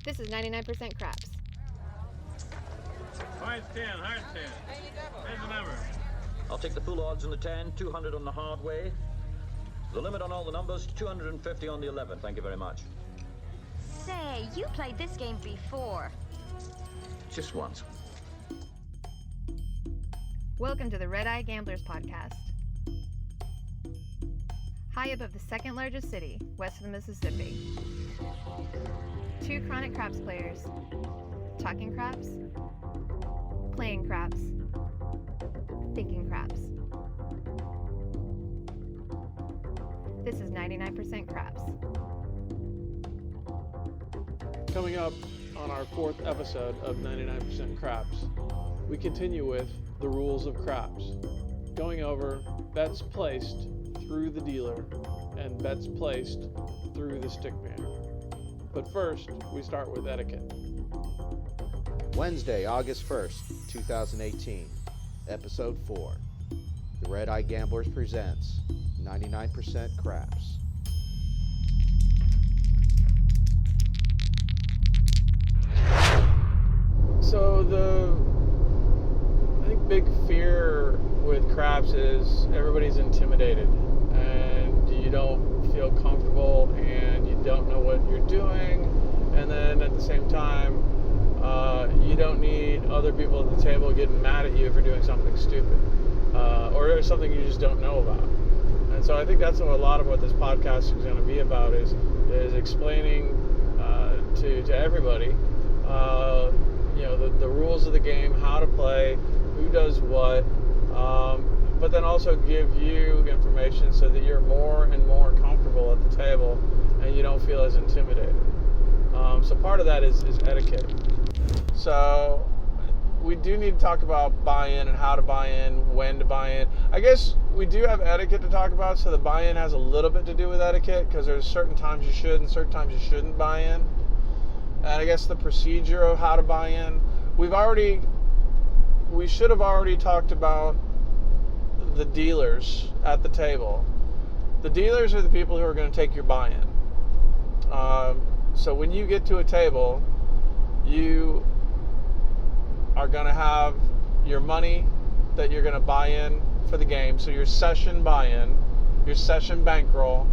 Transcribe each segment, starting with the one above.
This is 99% craps. Hard 10, hard 10. Here's the number. I'll take the full odds on the 10, 200 on the Hardway. The limit on all the numbers, 250 on the 11. Thank you very much. Say, you played this game before. Just once. Welcome to the Red Eye Gamblers podcast. High above the second largest city, west of the Mississippi. Two chronic craps players, talking craps, playing craps, thinking craps. This is 99% craps. Coming up on our fourth episode of 99% Craps, we continue with the rules of craps, going over bets placed through the dealer and bets placed through the Stickman. But first, we start with etiquette. Wednesday, August 1st, 2018, Episode 4. The Red Eye Gamblers presents 99% Craps. So I think big fear with craps is everybody's intimidated and you don't feel comfortable and you don't know what you're doing, and then at the same time you don't need other people at the table getting mad at you if you're doing something stupid or something you just don't know about. And so I think that's what a lot of what this podcast is going to be about is explaining to everybody the rules of the game, how to play, who does what, but then also give you information so that you're more and more comfortable at the table and you don't feel as intimidated. So part of that is etiquette. So we do need to talk about buy-in and how to buy in, when to buy in. I guess we do have etiquette to talk about, so the buy-in has a little bit to do with etiquette because there's certain times you should and certain times you shouldn't buy in. And I guess the procedure of how to buy in, we should have already talked about the dealers at the table. The dealers are the people who are going to take your buy-in. So when you get to a table, you are going to have your money that you're going to buy in for the game. So your session buy-in, your session bankroll,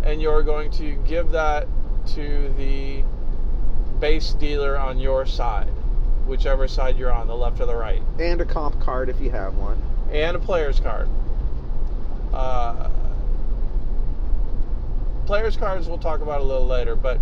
and you're going to give that to the base dealer on your side, whichever side you're on, the left or the right. And a comp card if you have one. And a player's card. Player's cards we'll talk about a little later, but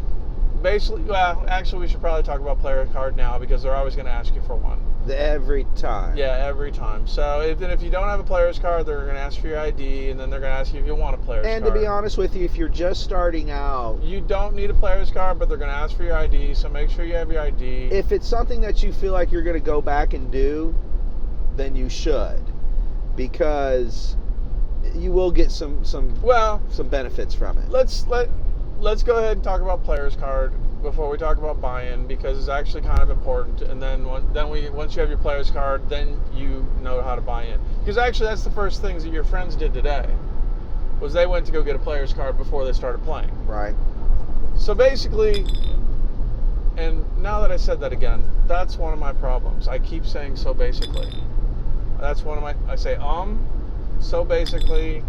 basically, actually we should probably talk about player's card now because they're always going to ask you for one. Every time. Yeah, every time. So if you don't have a player's card, they're going to ask for your ID, and then they're going to ask you if you want a player's card. And to be honest with you, if you're just starting out, you don't need a player's card, but they're going to ask for your ID, so make sure you have your ID. If it's something that you feel like you're going to go back and do, then you should, because you will get some benefits from it. Let's go ahead and talk about player's card before we talk about buy-in, because it's actually kind of important. And then once you have your player's card, then you know how to buy in. Because actually, that's the first things that your friends did today. Was they went to go get a player's card before they started playing. Right. So basically, and now that I said that again, that's one of my problems. I keep saying so basically. That's one of my. I say so basically.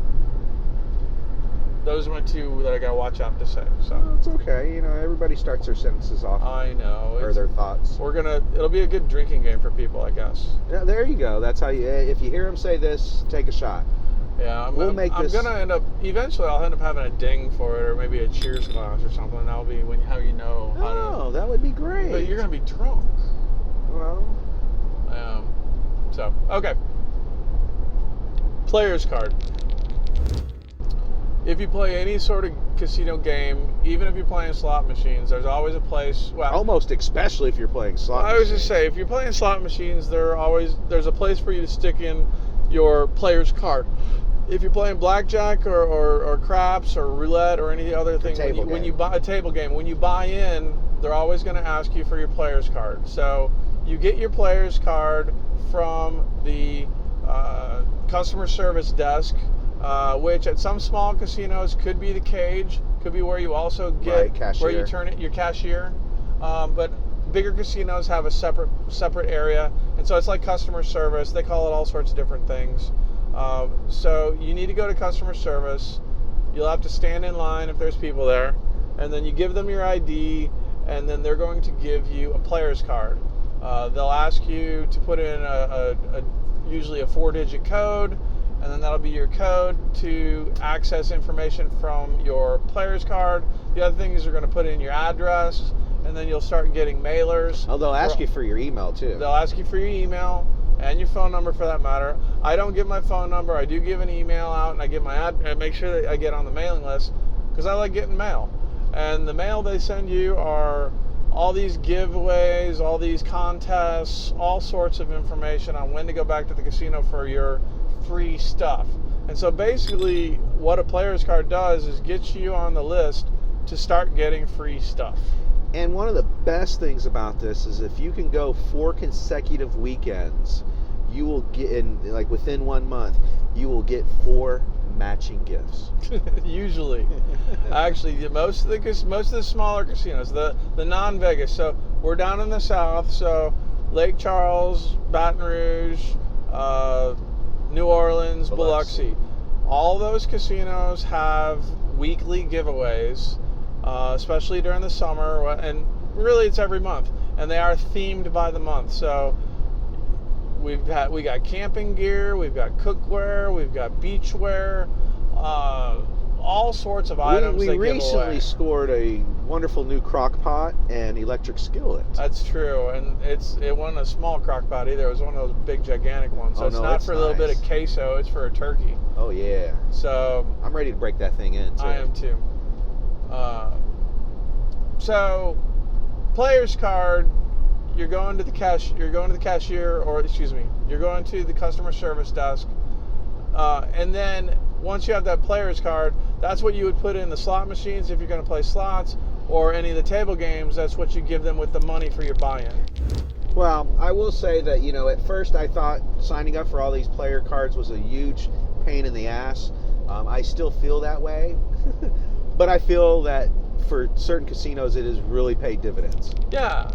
Those are my two that I gotta watch out to say. So well, it's okay. Everybody starts their sentences off. I know. Or their thoughts. It'll be a good drinking game for people, I guess. Yeah, there you go. That's how if you hear them say this, take a shot. Yeah, I'm gonna end up. Eventually, I'll end up having a ding for it, or maybe a cheers glass or something. That'll be how you know how to. Oh, that would be great. But you're gonna be drunk. Well. So okay. Player's card. If you play any sort of casino game, even if you're playing slot machines, there's always a place. Well, almost especially if you're playing slot machines. I was just say, if you're playing slot machines, there's a place for you to stick in your player's card. If you're playing blackjack or craps or roulette or any other thing, when you buy a table game, when you buy in, they're always going to ask you for your player's card. So you get your player's card from the customer service desk, which at some small casinos could be the cage, Could be where you also get Right, cashier. where you turn it your cashier. But bigger casinos have a separate area, and so it's like customer service. They call it all sorts of different things. So you need to go to customer service. You'll have to stand in line if there's people there, and then you give them your ID, and then they're going to give you a player's card. They'll ask you to put in usually a 4-digit code, and then that'll be your code to access information from your player's card. The other thing is you're going to put in your address, and then you'll start getting mailers. Oh, they'll ask you for your email too. They'll ask you for your email and your phone number for that matter. I don't give my phone number. I do give an email out, and I give my I make sure that I get on the mailing list because I like getting mail. And the mail they send you are all these giveaways, all these contests, all sorts of information on when to go back to the casino for your free stuff. And so basically what a player's card does is get you on the list to start getting free stuff. And one of the best things about this is if you can go 4 consecutive weekends, you will get within 1 month, you will get 4 matching gifts. Usually. Actually, most of the smaller casinos, the non-Vegas. So we're down in the south, so Lake Charles, Baton Rouge, New Orleans, Biloxi. All those casinos have weekly giveaways, especially during the summer, and really it's every month, and they are themed by the month. So we got camping gear, we've got cookware, we've got beachwear, all sorts of items. We they give recently away. scored a wonderful new crock pot and electric skillet. That's true, and it wasn't a small crock pot either. It was one of those big, gigantic ones. So Oh, it's no, not it's for a little bit nice. of queso; it's for a turkey. Oh yeah, So I'm ready to break that thing in too. I am too. So player's card, you're going to the cashier, or excuse me, you're going to the customer service desk, and then once you have that player's card, that's what you would put in the slot machines if you're going to play slots, or any of the table games. That's what you give them with the money for your buy-in. Well, I will say that, at first I thought signing up for all these player cards was a huge pain in the ass. I still feel that way, but I feel that for certain casinos it has really paid dividends. Yeah.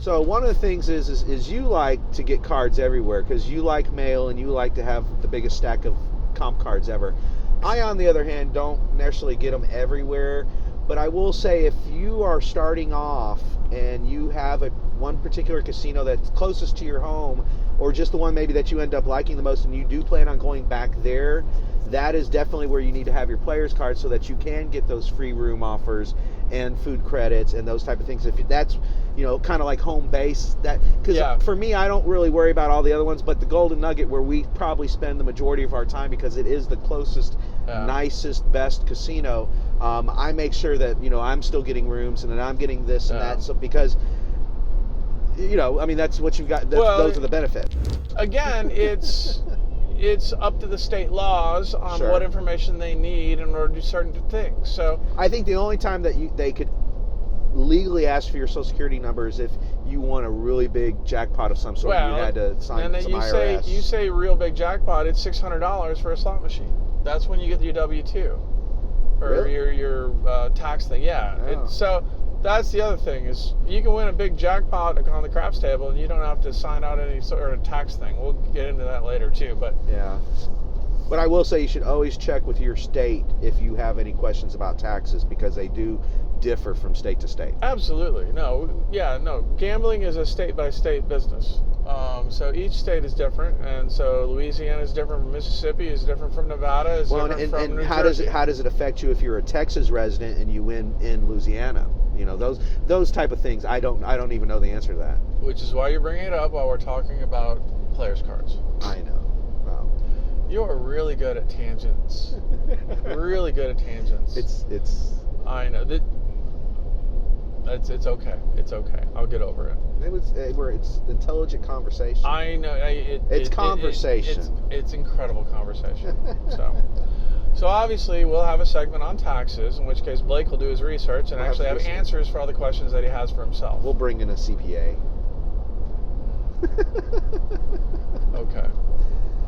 So one of the things is you like to get cards everywhere because you like mail and you like to have the biggest stack of comp cards ever. I, on the other hand, don't necessarily get them everywhere, but I will say if you are starting off and you have one particular casino that's closest to your home, or just the one maybe that you end up liking the most, and you do plan on going back there, that is definitely where you need to have your player's card so that you can get those free room offers and food credits and those type of things. If that's kind of like home base, because for me, I don't really worry about all the other ones, but the Golden Nugget, where we probably spend the majority of our time because it is the closest, nicest, best casino, I make sure that I'm still getting rooms and that I'm getting this and that, so because that's what you've got. Those are the benefits. Again, it's up to the state laws on what information they need in order to do certain things. So I think the only time that they could legally ask for your social security number is if you won a really big jackpot of some sort. You had to sign some IRS. You say real big jackpot, it's $600 for a slot machine. That's when you get your W-2 or Really? your tax thing. Yeah. Oh. So that's the other thing is you can win a big jackpot on the craps table and you don't have to sign out any sort of tax thing. We'll get into that later too. But yeah. But I will say you should always check with your state if you have any questions about taxes, because they do differ from state to state. Absolutely. No. Gambling is a state-by-state business. So each state is different, and so Louisiana is different from Mississippi, is different from Nevada, is different from New Jersey. How does it affect you if you're a Texas resident and you win in Louisiana? Those type of things. I don't even know the answer to that. Which is why you're bringing it up while we're talking about players' cards. I know. Wow. You are really good at tangents. Really good at tangents. It's. I know that. It's okay. It's okay. I'll get over it. It's intelligent conversation. I know. It's conversation. It's incredible conversation. So obviously we'll have a segment on taxes, in which case Blake will do his research and actually have answers for all the questions that he has for himself. We'll bring in a CPA. Okay.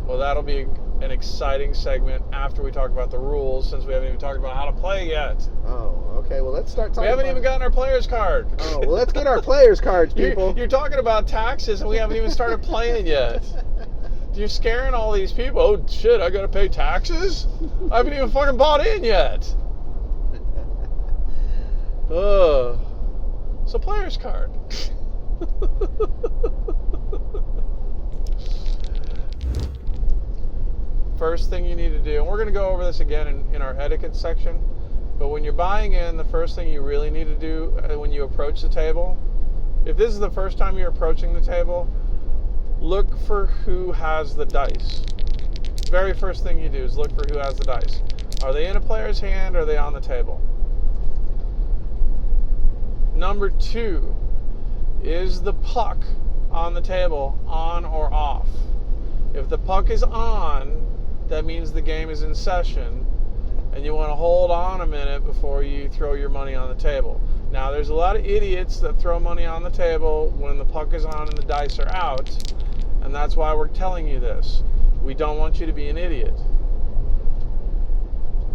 Well, that'll be an exciting segment after we talk about the rules, since we haven't even talked about how to play yet. Oh, okay. Well, let's start talking. We haven't about even gotten our player's card. Oh, well, let's get our player's cards, people. You're talking about taxes, and we haven't even started playing yet. You're scaring all these people. Oh, shit, I got to pay taxes? I haven't even fucking bought in yet. Ugh. So, player's card. First thing you need to do, and we're going to go over this again in our etiquette section, but when you're buying in, the first thing you really need to do when you approach the table, if this is the first time you're approaching the table, look for who has the dice. Very first thing you do is look for who has the dice. Are they in a player's hand or are they on the table? Number 2, is the puck on the table on or off? If the puck is on, that means the game is in session, and you want to hold on a minute before you throw your money on the table. Now, there's a lot of idiots that throw money on the table when the puck is on and the dice are out, and that's why we're telling you this. We don't want you to be an idiot.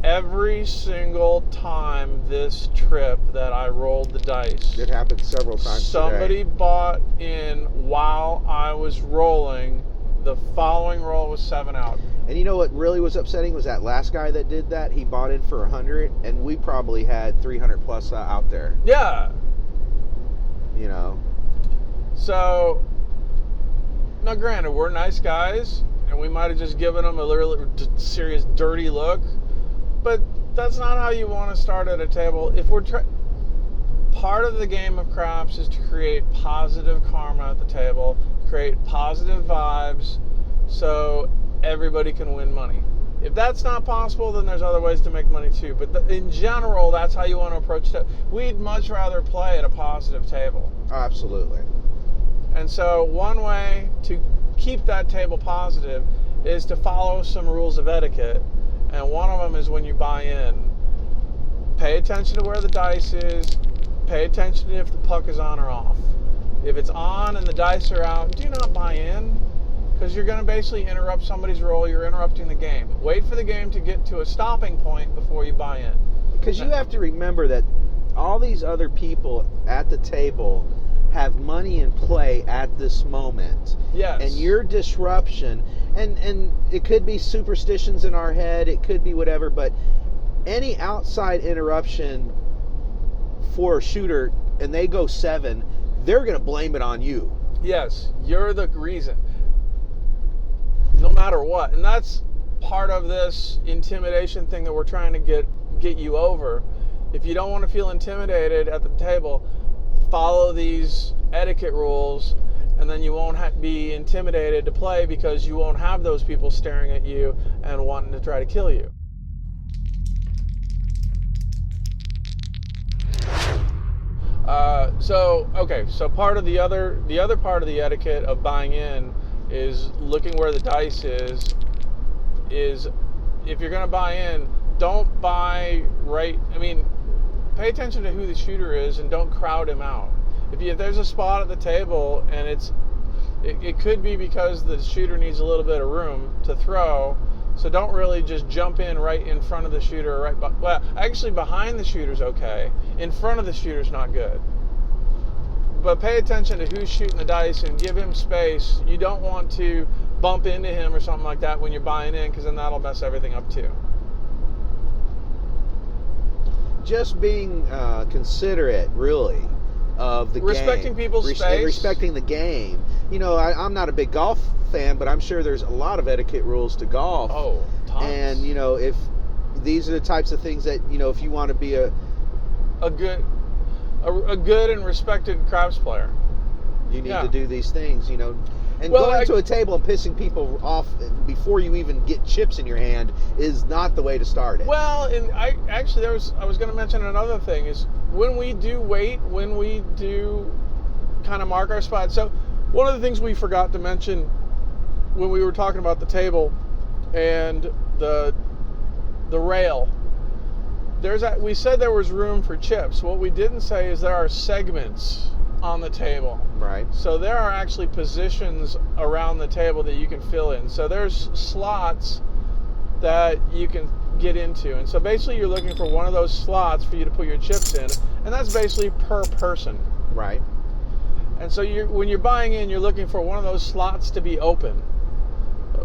Every single time this trip that I rolled the dice, It happened several times. somebody today. bought in while I was rolling. The following roll was 7 out. And you know what really was upsetting was that last guy that did that. He bought in for 100, and we probably had 300 plus out there. Yeah. You know. So, now granted, we're nice guys, and we might have just given them a little serious dirty look, but that's not how you want to start at a table. If we're part of the game of craps is to create positive karma at the table, create positive vibes, so everybody can win money. If that's not possible, then there's other ways to make money too. But in general, that's how you want to approach it. We'd much rather play at a positive table. Absolutely. And so one way to keep that table positive is to follow some rules of etiquette. And one of them is when you buy in, pay attention to where the dice is, pay attention to if the puck is on or off. If it's on and the dice are out, do not buy in, because you're going to basically interrupt somebody's roll. You're interrupting the game. Wait for the game to get to a stopping point before you buy in. Because you have to remember that all these other people at the table have money in play at this moment. Yes. And your disruption, and it could be superstitions in our head, it could be whatever, but any outside interruption for a shooter and they go 7, they're going to blame it on you. Yes, you're the reason. No matter what. And that's part of this intimidation thing that we're trying to get you over. If you don't want to feel intimidated at the table, follow these etiquette rules, and then you won't be intimidated to play, because you won't have those people staring at you and wanting to try to kill you. So part of the other part of the etiquette of buying in is looking where the dice is if you're going to buy in, don't buy right. I mean, pay attention to who the shooter is and don't crowd him out. If there's a spot at the table and it could be because the shooter needs a little bit of room to throw, so don't really just jump in right in front of the shooter. Well, actually behind the shooter's okay. In front of the shooter's not good. But pay attention to who's shooting the dice and give him space. You don't want to bump into him or something like that when you're buying in, because then that'll mess everything up too. Just being considerate, really, of the Respecting game. people's space. And respecting the game. You know, I'm not a big golf fan, but I'm sure there's a lot of etiquette rules to golf. Oh, tons. And, you know, if these are the types of things that, you know, if you want to be a good and respected craps player, you need to do these things, you know. And going to a table and pissing people off before you even get chips in your hand is not the way to start it. Well, and I was going to mention another thing is when we do kind of mark our spot. So one of the things we forgot to mention when we were talking about the table and the rail, we said there was room for chips. What we didn't say is there are segments on the table. Right. So there are actually positions around the table that you can fill in. So there's slots that you can get into. And so basically you're looking for one of those slots for you to put your chips in. And that's basically per person. Right. And so when you're buying in, you're looking for one of those slots to be open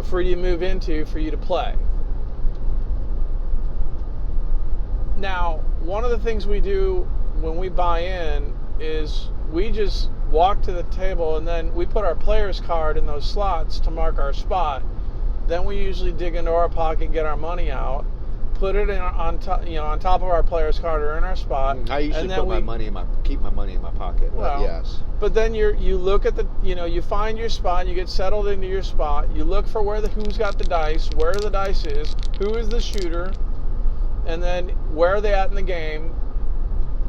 for you to move into, for you to play. Now, one of the things we do when we buy in is we just walk to the table and then we put our player's card in those slots to mark our spot. Then we usually dig into our pocket, get our money out, put it in on top of our player's card or in our spot. I usually and then keep my money in my pocket. Well, yes. But then you look at you find your spot, you get settled into your spot, you look for who's got the dice, where the dice is, who is the shooter, and then where are they at in the game?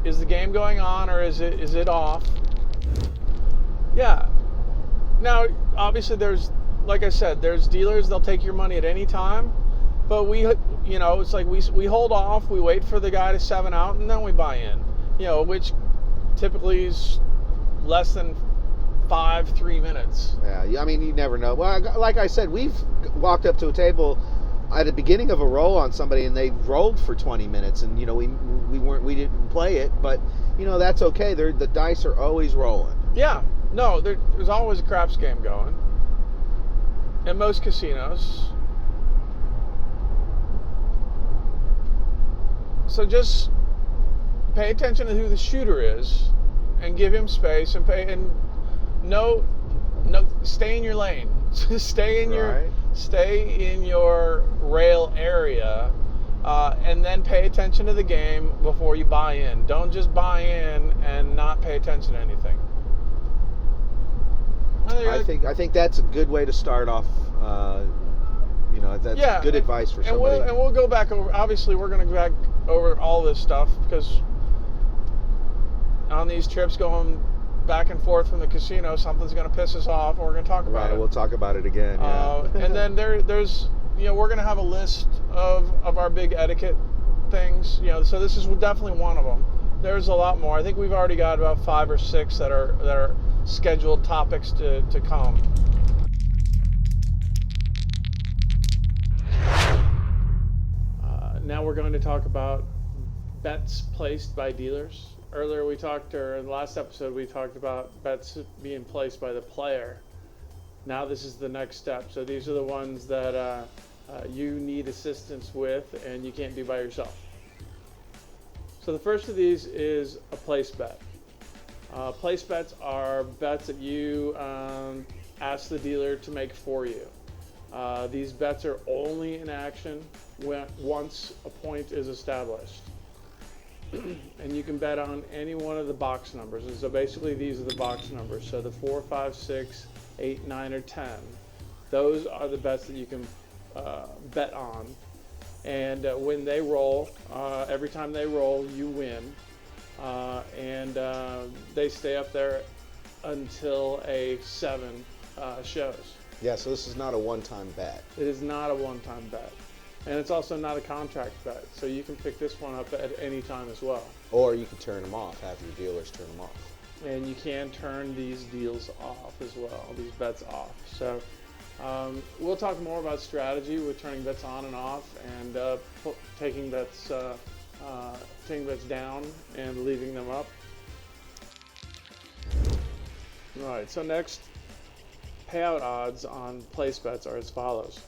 Is the game going on or is it off? Yeah. Now, obviously like I said, there's dealers, they'll take your money at any time, but it's like we hold off, we wait for the guy to 7 out, and then we buy in, which typically is less than 3 minutes. Yeah, I mean, you never know. Well, like I said, we've walked up to a table at the beginning of a roll on somebody, and they rolled for 20 minutes, and we didn't play it, but that's okay. The dice are always rolling. Yeah, no, there's always a craps game going in most casinos. So just pay attention to who the shooter is, and give him space, and stay in your lane. Stay in your rail area, and then pay attention to the game before you buy in. Don't just buy in and not pay attention to anything. I think that's a good way to start off. That's good advice for somebody. And we'll go back over. Obviously, we're going to go back over all this stuff because on these trips going back and forth from the casino, something's going to piss us off, and we're going to talk about it. We'll talk about it again. Yeah. And then there's we're going to have a list of our big etiquette things. So this is definitely one of them. There's a lot more. I think we've already got about 5 or 6 that are scheduled topics to come. Now we're going to talk about bets placed by dealers. Earlier in the last episode, we talked about bets being placed by the player. Now this is the next step. So these are the ones that you need assistance with and you can't do by yourself. So the first of these is a place bet. Place bets are bets that you ask the dealer to make for you. These bets are only in action once a point is established. And you can bet on any one of the box numbers. And so basically these are the box numbers. So the 4, 5, 6, 8, 9, or 10. Those are the bets that you can bet on. And when they roll, every time they roll, you win. And they stay up there until a 7 shows. Yeah, so this is not a one-time bet. It is not a one-time bet. And it's also not a contract bet, so you can pick this one up at any time as well. Or you can turn them off, have your dealers turn them off. And you can turn these deals off as well, these bets off. So we'll talk more about strategy with turning bets on and off, and taking bets down and leaving them up. All right, so next, payout odds on place bets are as follows.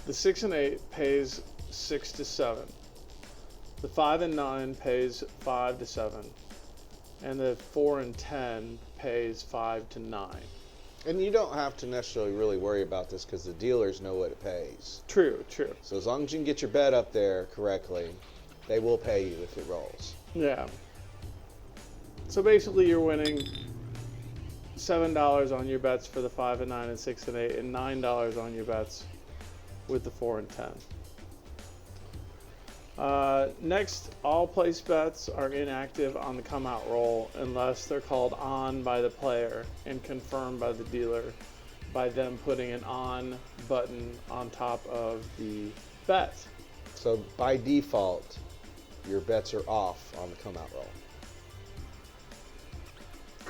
The 6 and 8 pays 6 to 7. The 5 and 9 pays 5 to 7. And the 4 and 10 pays 5 to 9. And you don't have to necessarily really worry about this because the dealers know what it pays. True. So as long as you can get your bet up there correctly, they will pay you if it rolls. Yeah. So basically you're winning $7 on your bets for the 5 and 9 and 6 and 8, and $9 on your bets with the 4 and 10. Next, all place bets are inactive on the come out roll unless they're called on by the player and confirmed by the dealer by them putting an on button on top of the bet. So by default, your bets are off on the come out roll.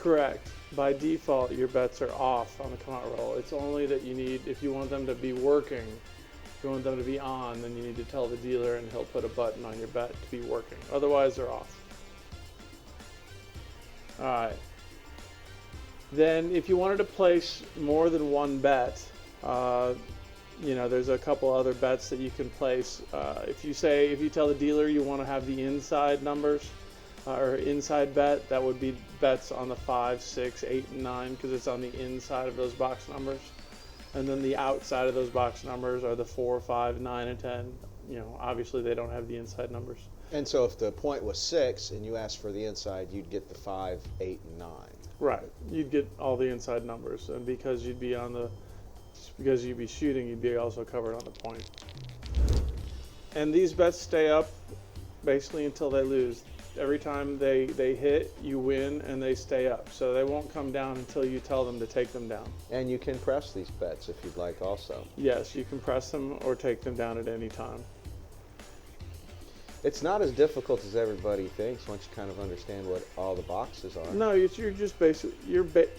Correct. By default, your bets are off on the come out roll. It's only that you need, if you want them to be working, if you want them to be on, then you need to tell the dealer and he'll put a button on your bet to be working. Otherwise, they're off. Alright. Then if you wanted to place more than one bet, you know, there's a couple other bets that you can place. If you tell the dealer you want to have the inside numbers, or inside bet, that would be bets on the 5, 6, 8, and 9, because it's on the inside of those box numbers. And then the outside of those box numbers are the 4, 5, 9, and 10. You know, obviously they don't have the inside numbers. And so if the point was 6 and you asked for the inside, you'd get the 5, 8, and 9. Right. You'd get all the inside numbers, and because you'd be shooting, you'd be also covered on the point. And these bets stay up basically until they lose. Every time they hit, you win, and they stay up. So they won't come down until you tell them to take them down. And you can press these bets if you'd like also. Yes, you can press them or take them down at any time. It's not as difficult as everybody thinks once you kind of understand what all the boxes are. No, you're just basically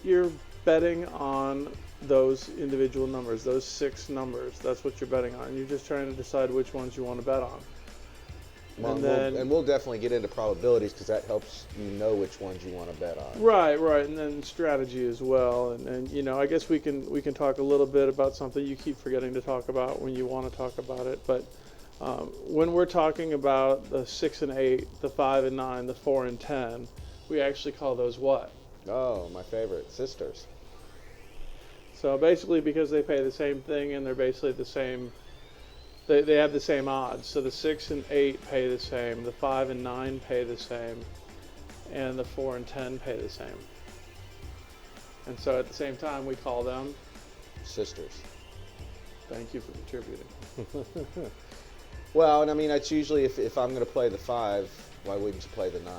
you're betting on those individual numbers, those 6 numbers. That's what you're betting on. You're just trying to decide which ones you want to bet on. Well, and we'll definitely get into probabilities because that helps you know which ones you want to bet on. Right, and then strategy as well. And you know, I guess we can talk a little bit about something you keep forgetting to talk about when you want to talk about it. But when we're talking about the 6 and 8, the 5 and 9, the 4 and 10, we actually call those what? Oh, my favorite, sisters. So basically, because they pay the same thing and they're basically the same. They have the same odds. So the 6 and 8 pay the same, the 5 and 9 pay the same, and the 4 and 10 pay the same. And so at the same time, we call them sisters. Thank you for contributing. Well, and I mean, that's usually if I'm going to play the 5, why wouldn't you play the 9?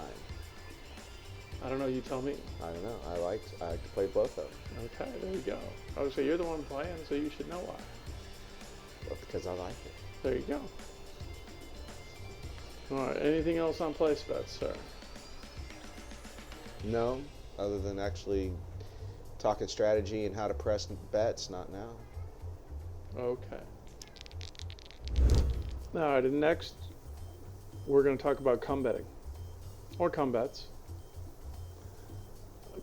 I don't know, you tell me. I don't know. I like to play both of them. Okay, there you go. Oh, so you're the one playing, so you should know why. Well, because I like it. There you go. All right, anything else on place bets, sir? No, other than actually talking strategy and how to press bets, not now. Okay. All right, and next we're going to talk about come betting, or come bets.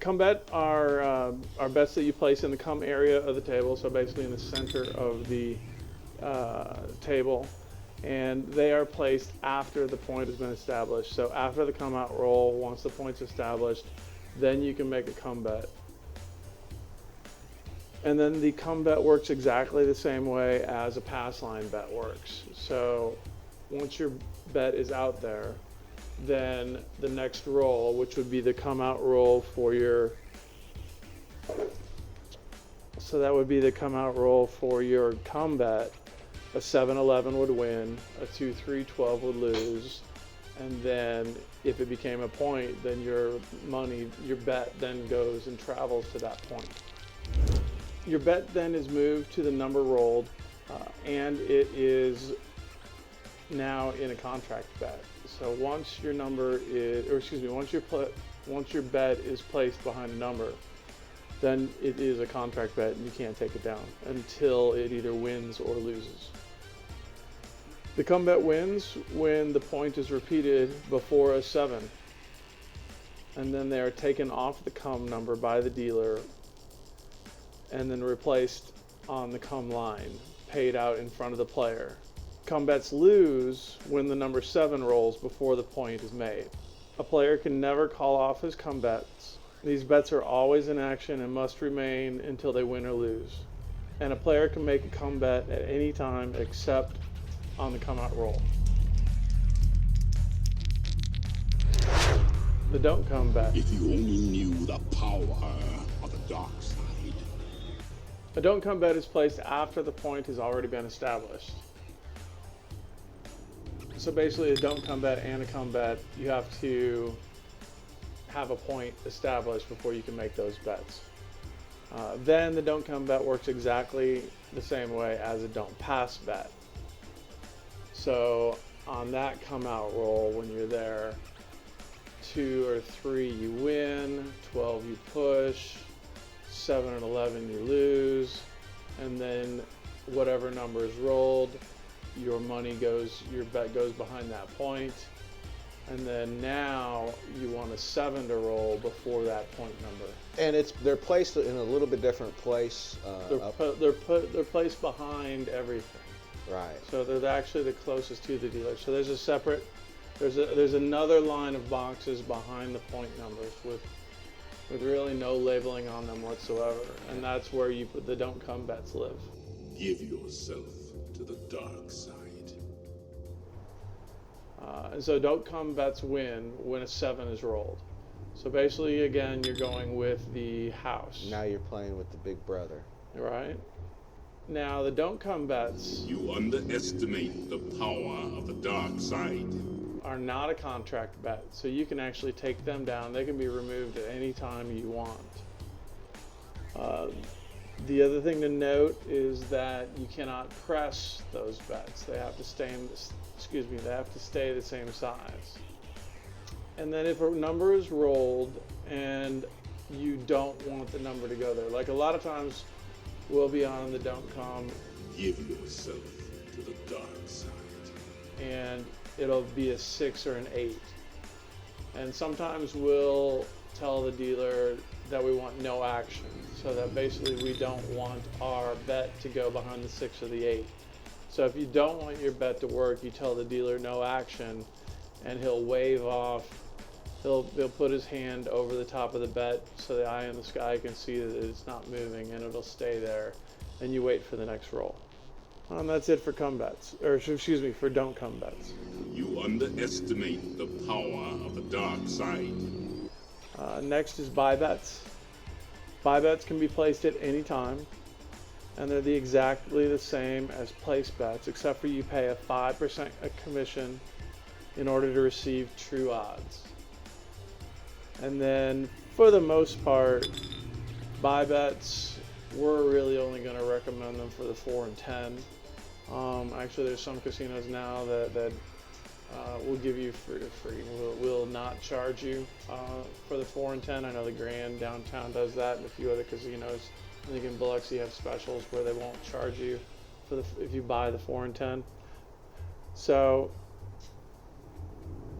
Come bet are bets that you place in the come area of the table, so basically in the center of the table, and they are placed after the point has been established. So after the come out roll, once the point's established, then you can make a come bet. And then the come bet works exactly the same way as a pass line bet works. So once your bet is out there, then the next roll, which would be the come out roll for your, so that would be the come out roll for your come bet. A 7-11 would win, a 2-3-12 would lose, and then if it became a point, then your money, your bet then goes and travels to that point. Your bet then is moved to the number rolled, and it is now in a contract bet. So once your number is, or excuse me, once your bet is placed behind a number, then it is a contract bet and you can't take it down until it either wins or loses. The come bet wins when the point is repeated before a 7, and then they are taken off the come number by the dealer and then replaced on the come line, paid out in front of the player. Come bets lose when the number 7 rolls before the point is made. A player can never call off his come bets. These bets are always in action and must remain until they win or lose. And a player can make a come bet at any time except on the come out roll. The don't come bet. If you only knew the power of the dark side. A don't come bet is placed after the point has already been established. So basically a don't come bet and a come bet, you have to have a point established before you can make those bets. Then the don't come bet works exactly the same way as a don't pass bet. So on that come out roll, when you're there 2 or 3, you win. 12, you push. 7 and 11, you lose. And then whatever number is rolled, your bet goes behind that point. And then now you want a 7 to roll before that point number. And they're placed in a little bit different place. They're placed behind everything. Right. So they're actually the closest to the dealer. So there's a separate, there's another line of boxes behind the point numbers with really no labeling on them whatsoever. And that's where the don't come bets live. Give yourself to the dark side. And so don't come bets win when a 7 is rolled. So basically, again, you're going with the house. Now you're playing with the big brother. Right? Now, the don't come bets You underestimate the power of the dark side. are not a contract bet. So you can actually take them down. They can be removed at any time you want. The other thing to note is that you cannot press those bets. They have to stay they have to stay the same size. And then if a number is rolled and you don't want the number to go there, like a lot of times we'll be on the don't come. Give yourself to the dark side. And it'll be a 6 or an 8. And sometimes we'll tell the dealer that we want no action, so that basically we don't want our bet to go behind the 6 or the 8. So if you don't want your bet to work, you tell the dealer no action, and he'll wave off. He'll put his hand over the top of the bet so the eye in the sky can see that it's not moving, and it'll stay there, and you wait for the next roll. That's it for come bets, or excuse me, for don't come bets. You underestimate the power of the dark side. Next is buy bets. Buy bets can be placed at any time, and they're exactly the same as place bets, except for you pay a 5% commission in order to receive true odds. And then, for the most part, buy bets, we're really only going to recommend them for the 4 and 10. Actually, there's some casinos now that will give you free. Will not charge you for the 4 and 10. I know the Grand downtown does that, and a few other casinos. I think in Biloxi have specials where they won't charge you if you buy the 4 and 10. So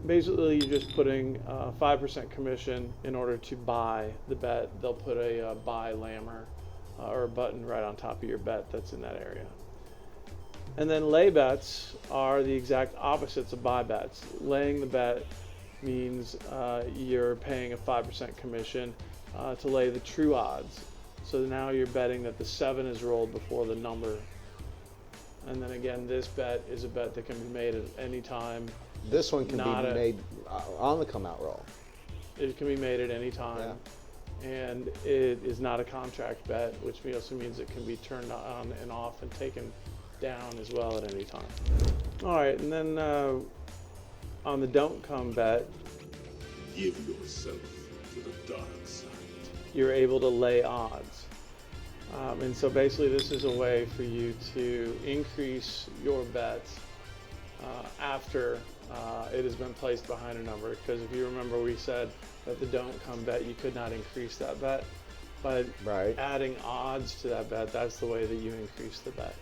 basically, you're just putting 5% commission in order to buy the bet. They'll put a buy lammer or a button right on top of your bet that's in that area. And then lay bets are the exact opposites of buy bets. Laying the bet means you're paying a 5% commission to lay the true odds. So now you're betting that the 7 is rolled before the number. And then again, this bet is a bet that can be made at any time. This one can be made on the come out roll. It can be made at any time. Yeah. And it is not a contract bet, which also means it can be turned on and off and taken down as well at any time. All right, and then on the don't come bet, Give yourself to the dark side. You're able to lay odds. And so basically this is a way for you to increase your bets after it has been placed behind a number. Because if you remember, we said that the don't come bet, you could not increase that bet. But adding odds to that bet, that's the way that you increase the bet.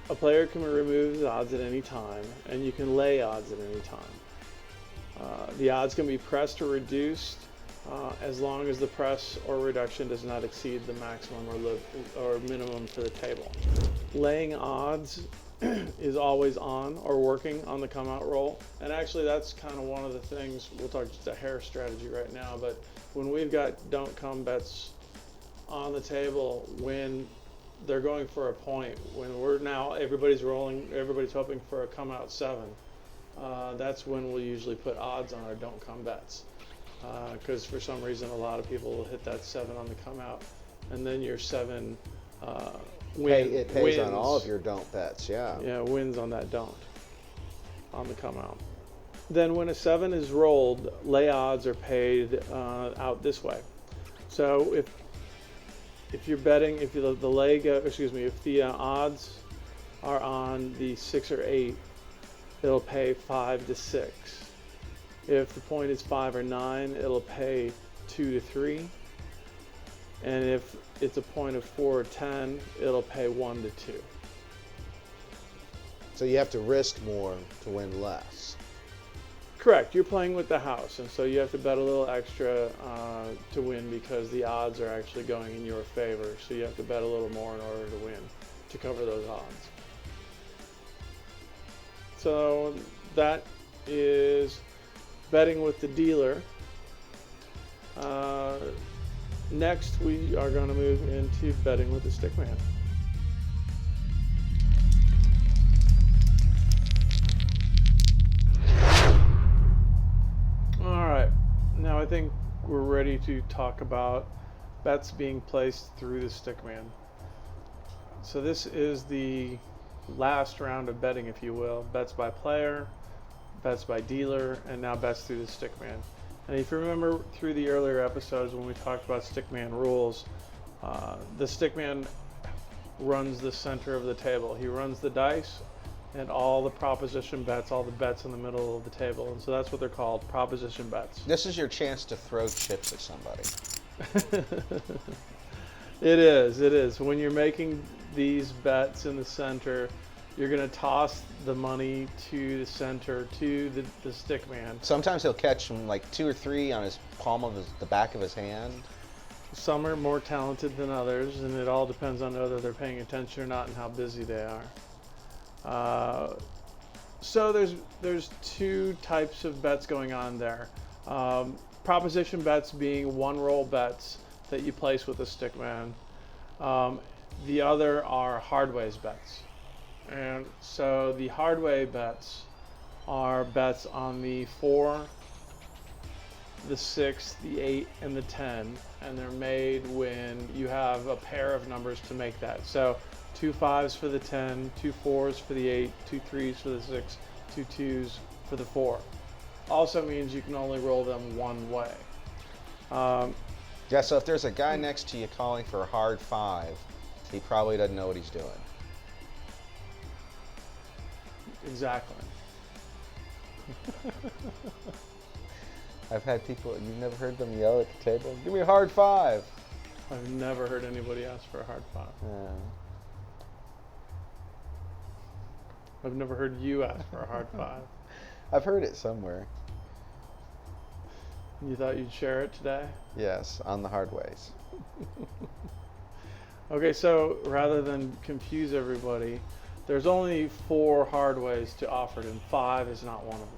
A player can remove the odds at any time, and you can lay odds at any time. The odds can be pressed or reduced as long as the press or reduction does not exceed the maximum or minimum to the table. Laying odds is always on or working on the come out roll, and actually that's kind of one of the things, we'll talk just a hair strategy right now, but when we've got don't come bets on the table, when they're going for a point, when everybody's rolling, everybody's hoping for a come out 7, that's when we'll usually put odds on our don't come bets, because for some reason a lot of people will hit that 7 on the come out, and then your 7 it pays wins on all of your don't bets. Yeah, wins on that don't on the come out. Then when a 7 is rolled, lay odds are paid out this way. So if you're betting, if the odds are on the 6 or 8, it'll pay 5 to 6. If the point is 5 or 9, it'll pay 2 to 3. And if it's a point of 4 or 10, it'll pay 1 to 2. So you have to risk more to win less. Correct. You're playing with the house, and so you have to bet a little extra to win because the odds are actually going in your favor. So you have to bet a little more in order to win, to cover those odds. So that is betting with the dealer. Next, we are going to move into betting with the Stickman. Alright, now I think we're ready to talk about bets being placed through the Stickman. So this is the last round of betting, if you will. Bets by player, bets by dealer, and now bets through the Stickman. And if you remember through the earlier episodes when we talked about Stickman rules, the Stickman runs the center of the table. He runs the dice and all the proposition bets, all the bets in the middle of the table. And so that's what they're called, proposition bets. This is your chance to throw chips at somebody. It is. When you're making these bets in the center, you're going to toss the money to the center, to the Stickman. Sometimes he'll catch them like 2 or 3 on his palm of the back of his hand. Some are more talented than others, and it all depends on whether they're paying attention or not and how busy they are. So there's 2 types of bets going on there. Proposition bets being one-roll bets that you place with a Stickman. The other are Hardways bets. And so the Hardway bets are bets on the 4, the 6, the 8, and the 10, and they're made when you have a pair of numbers to make that. So 2 5s for the 10, 2 4s for the 8, 2 3s for the 6, 2 2s for the 4. Also means you can only roll them one way. Yeah, so if there's a guy next to you calling for a hard 5, he probably doesn't know what he's doing. Exactly. I've had people, you've never heard them yell at the table, give me a hard 5. I've never heard anybody ask for a hard 5. Yeah. I've never heard you ask for a hard 5. I've heard it somewhere. You thought you'd share it today? Yes, on the Hardways. Okay, so rather than confuse everybody, there's only 4 Hardways to offer, and 5 is not one of them.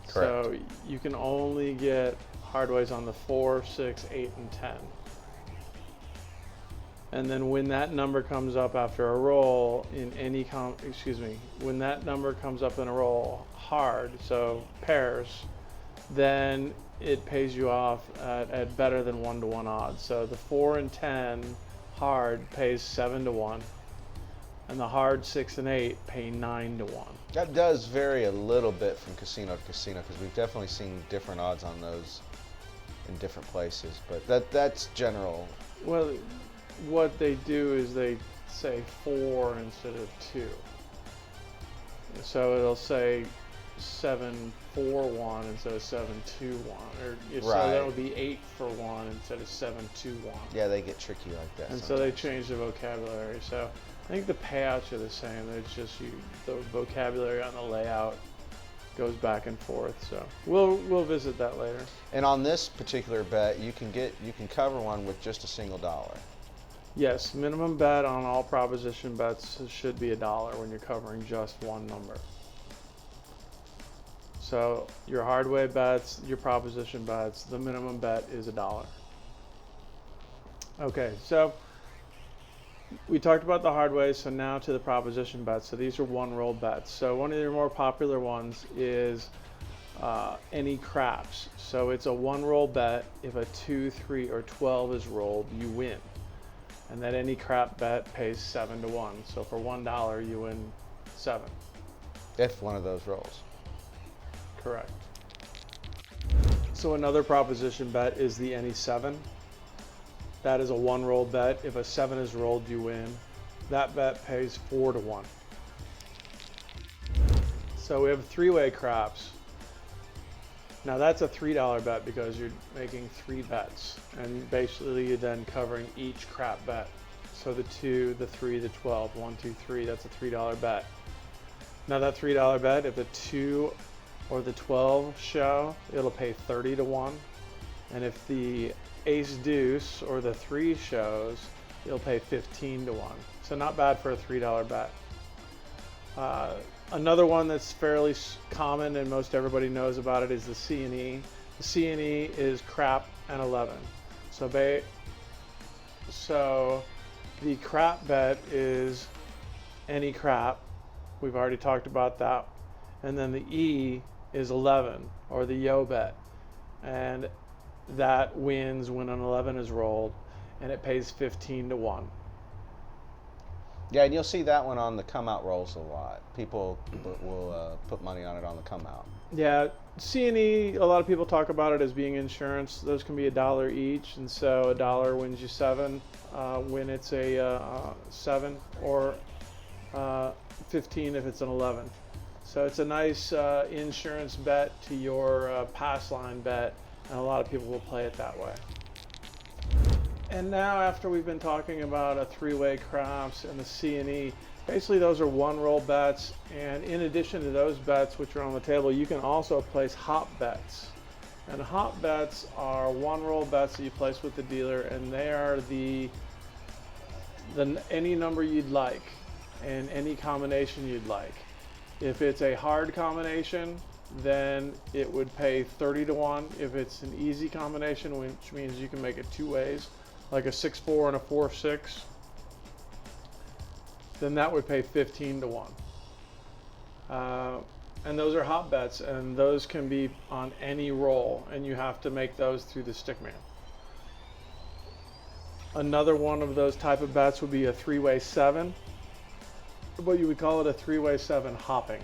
Correct. So you can only get Hardways on the 4, 6, 8, and 10. And then when that number comes up after a roll in any when that number comes up in a roll hard, so pairs, then it pays you off at better than 1-to-1 odds. So the 4 and 10 hard pays 7-to-1, and the hard 6 and 8 pay 9-to-1. That does vary a little bit from casino to casino because we've definitely seen different odds on those in different places, but that's general. Well, what they do is they say 4 instead of 2. So it'll say 7-4-1 instead of 7-2-1, or so that would be 8-for-1 instead of 7-2-1. Yeah, they get tricky like that. And sometimes. so they change the vocabulary. So I think the payouts are the same. It's just the vocabulary on the layout goes back and forth. So we'll visit that later. And on this particular bet, you can cover one with just a single $1. Yes, minimum bet on all proposition bets should be $1 when you're covering just one number. So your hardway bets, your proposition bets, the minimum bet is $1. Okay, so we talked about the hardways, so now to the proposition bets. So these are one-roll bets. So one of your more popular ones is any craps. So it's a one-roll bet. If a 2, 3, or 12 is rolled, you win. And that any crap bet pays 7-to-1. So for $1, you win 7. If one of those rolls. Correct. So another proposition bet is the any 7. That is a one-roll bet. If a 7 is rolled, you win. That bet pays 4-to-1. So we have 3-way craps. Now that's a $3 bet because you're making 3 bets, and basically you're then covering each crap bet. So the 2, the 3, the 12, 1, 2, 3, that's a $3 bet. Now that $3 bet, if the 2 or the 12 show, it'll pay 30 to 1. And if the ace deuce or the 3 shows, it'll pay 15 to 1. So not bad for a $3 bet. Another one that's fairly common and most everybody knows about it is the C&E. The C&E is crap and 11. So the crap bet is any crap. We've already talked about that. And then the E is 11, or the yo bet. And that wins when an 11 is rolled, and it pays 15 to 1. Yeah, and you'll see that one on the come out rolls a lot. People will put money on it on the come out. Yeah, C&E, a lot of people talk about it as being insurance. Those can be $1 each, and so $1 wins you 7 when it's a 7, or 15 if it's an 11. So it's a nice insurance bet to your pass line bet, and a lot of people will play it that way. And now, after we've been talking about a 3-way craps and the C&E, basically those are 1-roll bets, and in addition to those bets which are on the table, you can also place hop bets. And hop bets are 1-roll bets that you place with the dealer, and they are any number you'd like and any combination you'd like. If it's a hard combination, then it would pay 30 to 1. If it's an easy combination, which means you can make it 2 ways, like a 6-4 and a 4-6, then that would pay 15 to 1. And those are hop bets, and those can be on any roll, and you have to make those through the Stickman. Another one of those type of bets would be a 3-way 7, but you would call it a 3-way 7 hopping.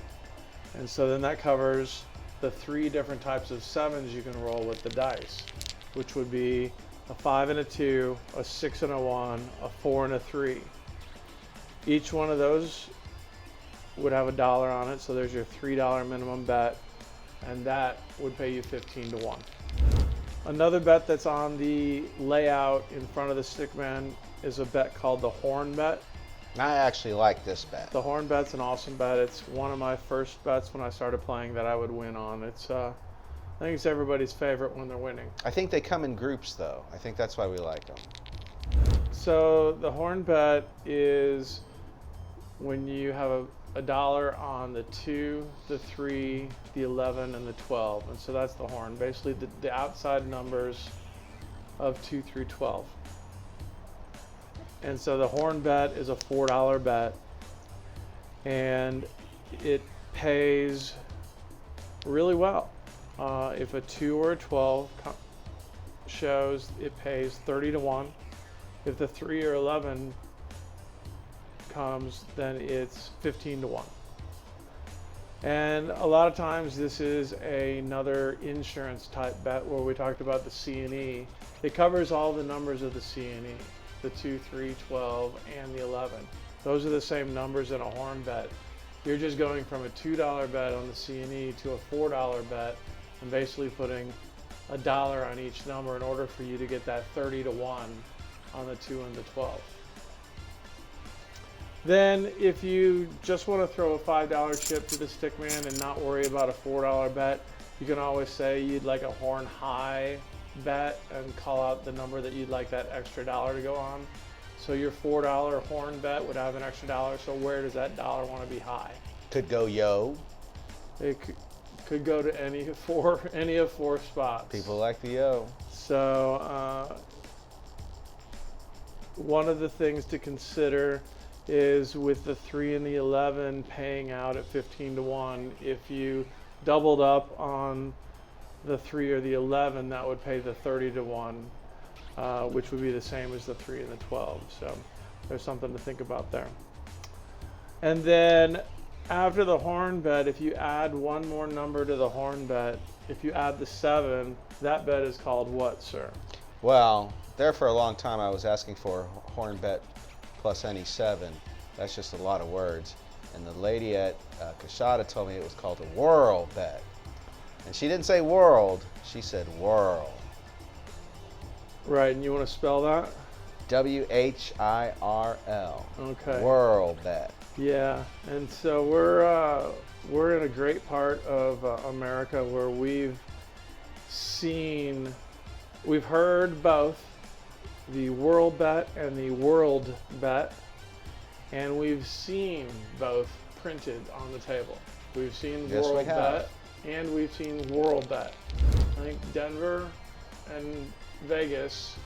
And so then that covers the 3 different types of 7s you can roll with the dice, which would be a 5 and a 2, a 6 and a 1, a 4 and a 3. Each one of those would have $1 on it, so there's your $3 minimum bet, and that would pay you 15 to 1. Another bet that's on the layout in front of the Stickman is a bet called the horn bet. I actually like this bet. The horn bet's an awesome bet. It's one of my first bets when I started playing that I would win on. It's I think it's everybody's favorite when they're winning. I think they come in groups, though. I think that's why we like them. So the horn bet is when you have $1 on the 2, the 3, the 11, and the 12. And so that's the horn, basically the outside numbers of 2 through 12. And so the horn bet is a $4 bet, and it pays really well. If a 2 or a 12 shows, it pays 30 to 1. If the 3 or 11 comes, then it's 15 to 1. And a lot of times this is another insurance type bet where we talked about the C&E. It covers all the numbers of the C&E, the 2, 3, 12, and the 11. Those are the same numbers in a horn bet. You're just going from a $2 bet on the C&E to a $4 bet, and basically putting $1 on each number in order for you to get that 30 to 1 on the 2 and the 12. Then if you just want to throw a $5 chip to the Stickman and not worry about a $4 bet, you can always say you'd like a horn high bet and call out the number that you'd like that extra $1 to go on. So your $4 horn bet would have an extra $1, so where does that $1 want to be high? Could go yo. It could go to any of 4 spots. People like the yo. So one of the things to consider is with the 3 and the 11 paying out at 15 to 1, if you doubled up on the 3 or the 11, that would pay the 30 to 1, which would be the same as the 3 and the 12. So there's something to think about there. And then after the horn bet, if you add one more number to the horn bet, if you add the 7, that bet is called what, sir? Well, there for a long time I was asking for a horn bet plus any 7. That's just a lot of words. And the lady at Kashada told me it was called a whirl bet. And she didn't say world, she said whirl. Right, and you want to spell that? W-H-I-R-L. Okay. Whirl bet. Yeah, and so we're in a great part of America where we've heard both the Whirl bet and the world bet, and we've seen both printed on the table. We've seen Yes, we world have. bet and we've seen Whirl bet. I think Denver and Vegas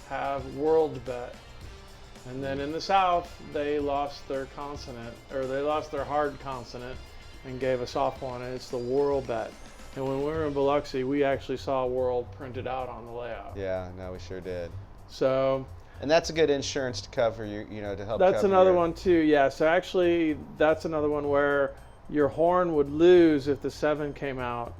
have world bet. And then in the South, they lost their consonant, or they lost their hard consonant and gave a soft one, and it's the Whirl bet. And when we were in Biloxi, we actually saw Whirl printed out on the layout. Yeah, no, we sure did. So, And that's a good insurance to cover you, to help that's cover another your- one too, yeah. So actually, that's another one where your horn would lose if the 7 came out,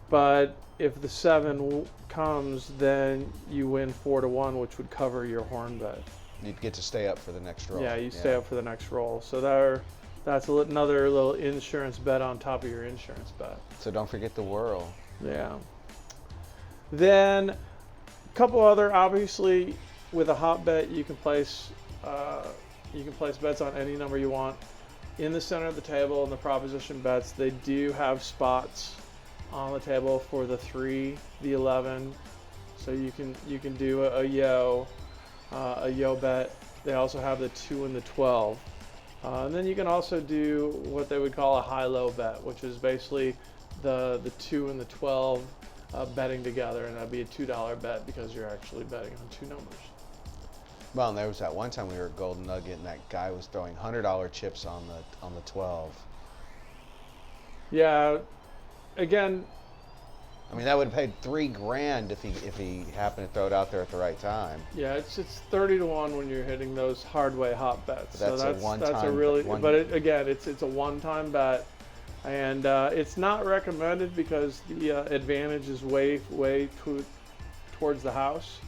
but if the 7 comes, then you win 4-1, which would cover your horn bet. You'd get to stay up for the next roll. Yeah, you stay up for the next roll. So that's another little insurance bet on top of your insurance bet. So don't forget the whirl. Yeah. Then a couple other, obviously, with a hot bet, you can place bets on any number you want. In the center of the table in the proposition bets, they do have spots on the table for the 3, the 11. So you can do a yo bet. They also have the 2 and the 12. And then you can also do what they would call a high-low bet, which is basically the 2 and the 12 betting together, and that'd be a $2 bet because you're actually betting on 2 numbers. Well, and there was that one time we were at Golden Nugget, and that guy was throwing $100 chips on the 12. Yeah. Again, I mean, that would have paid $3,000 if he happened to throw it out there at the right time. yeah, it's 30-1 when you're hitting those Hardway hot bets. But that's a one-time- it's a one-time bet, and it's not recommended because the advantage is way towards the house.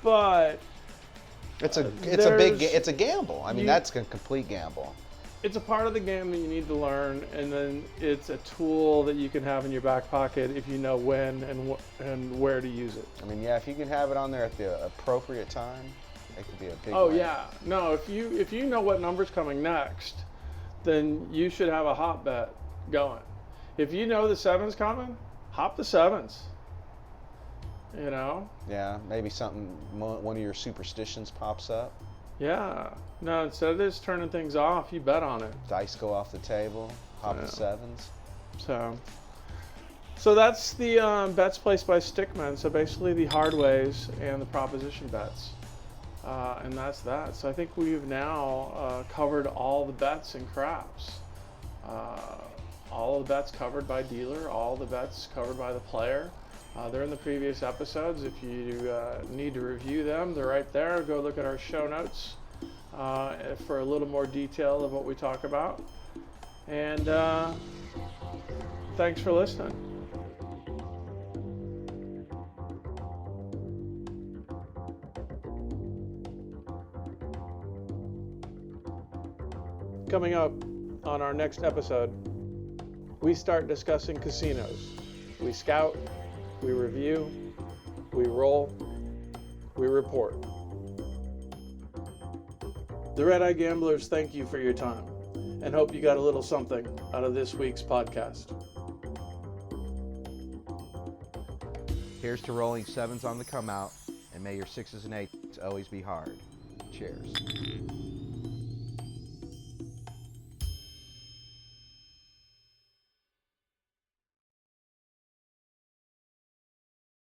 But It's a gamble. I mean, that's a complete gamble. it's a part of the game that you need to learn, and then it's a tool that you can have in your back pocket if you know when and where to use it. I mean, yeah, if you can have it on there at the appropriate time, it could be a big Oh win. yeah, no. If you know what number's coming next, then you should have a hot bet going. If you know the 7's coming, hop the 7s. Yeah, maybe one of your superstitions pops up. Yeah. No, instead of just turning things off, you bet on it. Dice go off the table, hop the 7s. So that's the bets placed by Stickman. So basically the Hardways and the proposition bets. And that's that. So I think we've now covered all the bets in craps. All the bets covered by dealer, all the bets covered by the player. They're in the previous episodes. If you need to review them, they're right there. Go look at our show notes for a little more detail of what we talk about. And thanks for listening. Coming up on our next episode, we start discussing casinos. We scout, we review, we roll, we report. The Red Eye Gamblers thank you for your time and hope you got a little something out of this week's podcast. Here's to rolling 7s on the come out, and may your 6s and 8s always be hard. Cheers.